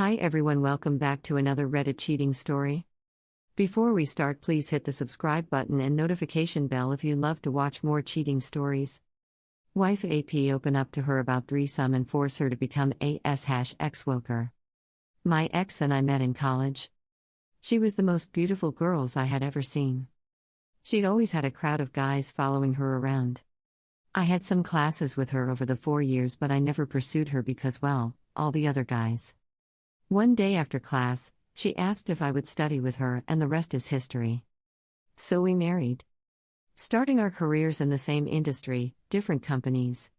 Hi everyone, welcome back to another Reddit cheating story. Before we start, please hit the subscribe button and notification bell if you love to watch more cheating stories. Wife AP open up to her about threesome and force her to become a /ex-woker. My ex and I met in college. She was the most beautiful girls I had ever seen. She'd always had a crowd of guys following her around. I had some classes with her over the 4 years, but I never pursued her because, well, all the other guys. One day after class, she asked if I would study with her, and the rest is history. So we married. Starting our careers in the same industry, different companies.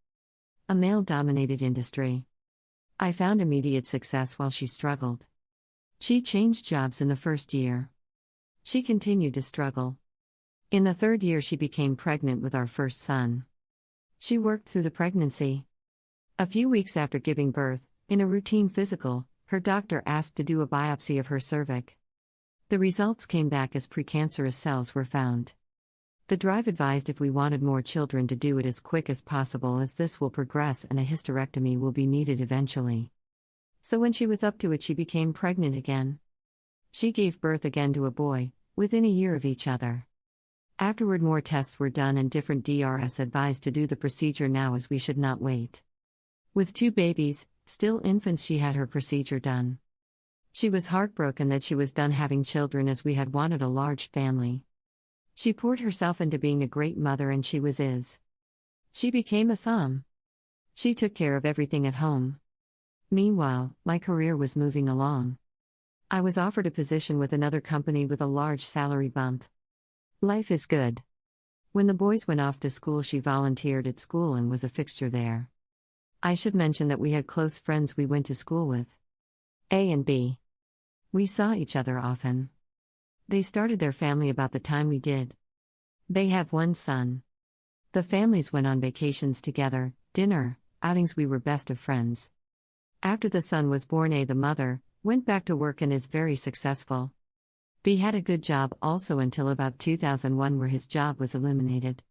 A male-dominated industry. I found immediate success while she struggled. She changed jobs in the first year. She continued to struggle. In the third year she became pregnant with our first son. She worked through the pregnancy. A few weeks after giving birth, in a routine physical, her doctor asked to do a biopsy of her cervix. The results came back as precancerous cells were found. The drive advised if we wanted more children to do it as quick as possible, as this will progress and a hysterectomy will be needed eventually. So when she was up to it, she became pregnant again. She gave birth again to a boy, within a year of each other. Afterward, more tests were done and different DRS advised to do the procedure now, as we should not wait. With 2 babies, still infants, she had her procedure done. She was heartbroken that she was done having children, as we had wanted a large family. She poured herself into being a great mother, and she is. She became a som. She took care of everything at home. Meanwhile, my career was moving along. I was offered a position with another company with a large salary bump. Life is good. When the boys went off to school, she volunteered at school and was a fixture there. I should mention that we had close friends we went to school with. A and B. We saw each other often. They started their family about the time we did. They have 1 son. The families went on vacations together, dinner, outings. We were best of friends. After the son was born, A, the mother, went back to work and is very successful. B had a good job also until about 2001, where his job was eliminated.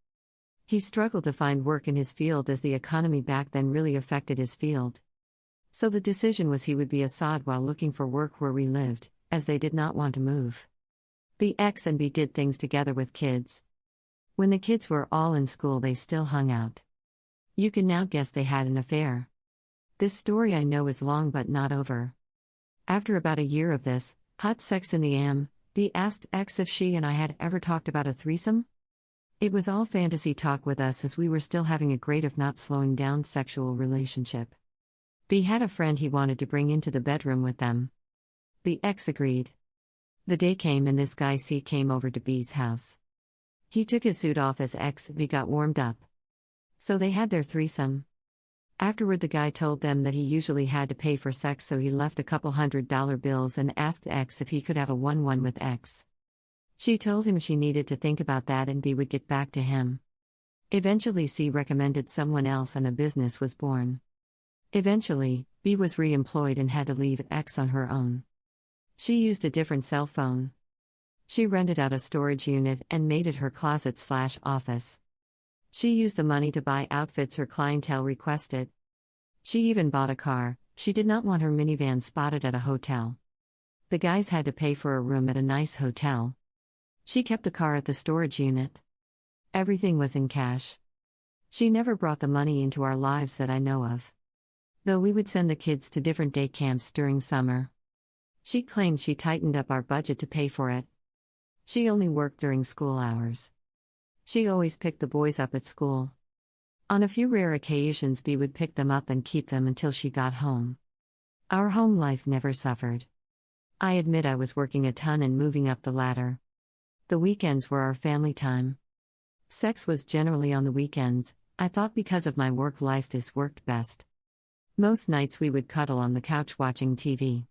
He struggled to find work in his field, as the economy back then really affected his field. So the decision was he would be a sod while looking for work where we lived, as they did not want to move. The X and B did things together with kids. When the kids were all in school, they still hung out. You can now guess they had an affair. This story I know is long but not over. After about a year of this, hot sex in the AM, B asked X if she and I had ever talked about a threesome. It was all fantasy talk with us, as we were still having a great, if not slowing down, sexual relationship. B had a friend he wanted to bring into the bedroom with them. The X agreed. The day came and this guy C came over to B's house. He took his suit off as X. B got warmed up. So they had their threesome. Afterward, the guy told them that he usually had to pay for sex, so he left a couple $100 bills and asked X if he could have a 1-1 with X. She told him she needed to think about that and B would get back to him. Eventually, C recommended someone else and a business was born. Eventually, B was re-employed and had to leave X on her own. She used a different cell phone. She rented out a storage unit and made it her closet/office. She used the money to buy outfits her clientele requested. She even bought a car. She did not want her minivan spotted at a hotel. The guys had to pay for a room at a nice hotel. She kept the car at the storage unit. Everything was in cash. She never brought the money into our lives that I know of. Though we would send the kids to different day camps during summer. She claimed she tightened up our budget to pay for it. She only worked during school hours. She always picked the boys up at school. On a few rare occasions, B would pick them up and keep them until she got home. Our home life never suffered. I admit I was working a ton and moving up the ladder. The weekends were our family time. Sex was generally on the weekends. I thought because of my work life this worked best. Most nights we would cuddle on the couch watching TV.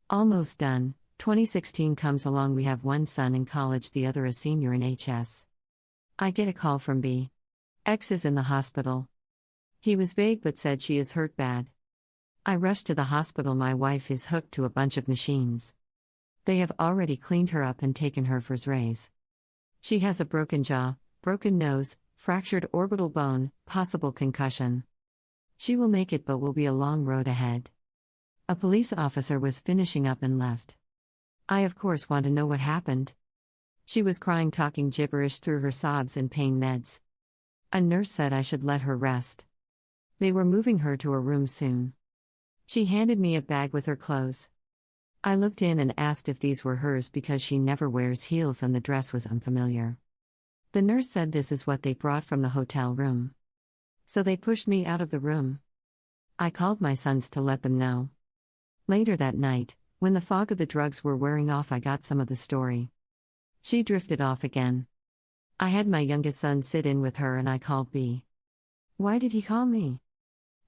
Almost done. 2016 comes along. We have 1 son in college, the other a senior in HS. I get a call from B. X is in the hospital. He was vague but said she is hurt bad. I rushed to the hospital. My wife is hooked to a bunch of machines. They have already cleaned her up and taken her for X-rays. She has a broken jaw, broken nose, fractured orbital bone, possible concussion. She will make it but will be a long road ahead. A police officer was finishing up and left. I, of course, want to know what happened. She was crying, talking gibberish through her sobs and pain meds. A nurse said I should let her rest. They were moving her to a room soon. She handed me a bag with her clothes. I looked in and asked if these were hers because she never wears heels and the dress was unfamiliar. The nurse said this is what they brought from the hotel room. So they pushed me out of the room. I called my sons to let them know. Later that night, when the fog of the drugs were wearing off, I got some of the story. She drifted off again. I had my youngest son sit in with her and I called B. Why did he call me?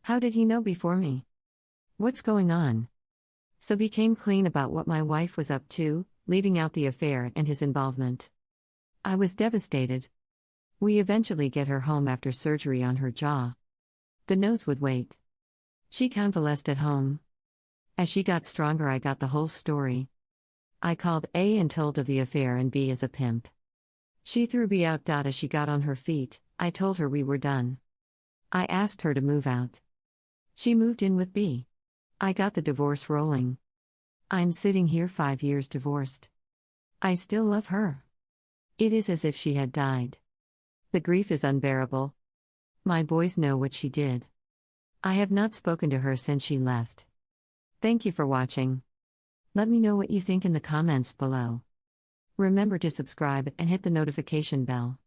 How did he know before me? What's going on? So B came clean about what my wife was up to, leaving out the affair and his involvement. I was devastated. We eventually get her home after surgery on her jaw. The nose would wait. She convalesced at home. As she got stronger, I got the whole story. I called A and told of the affair and B is a pimp. She threw B out. As she got on her feet, I told her we were done. I asked her to move out. She moved in with B. I got the divorce rolling. I'm sitting here 5 years divorced. I still love her. It is as if she had died. The grief is unbearable. My boys know what she did. I have not spoken to her since she left. Thank you for watching. Let me know what you think in the comments below. Remember to subscribe and hit the notification bell.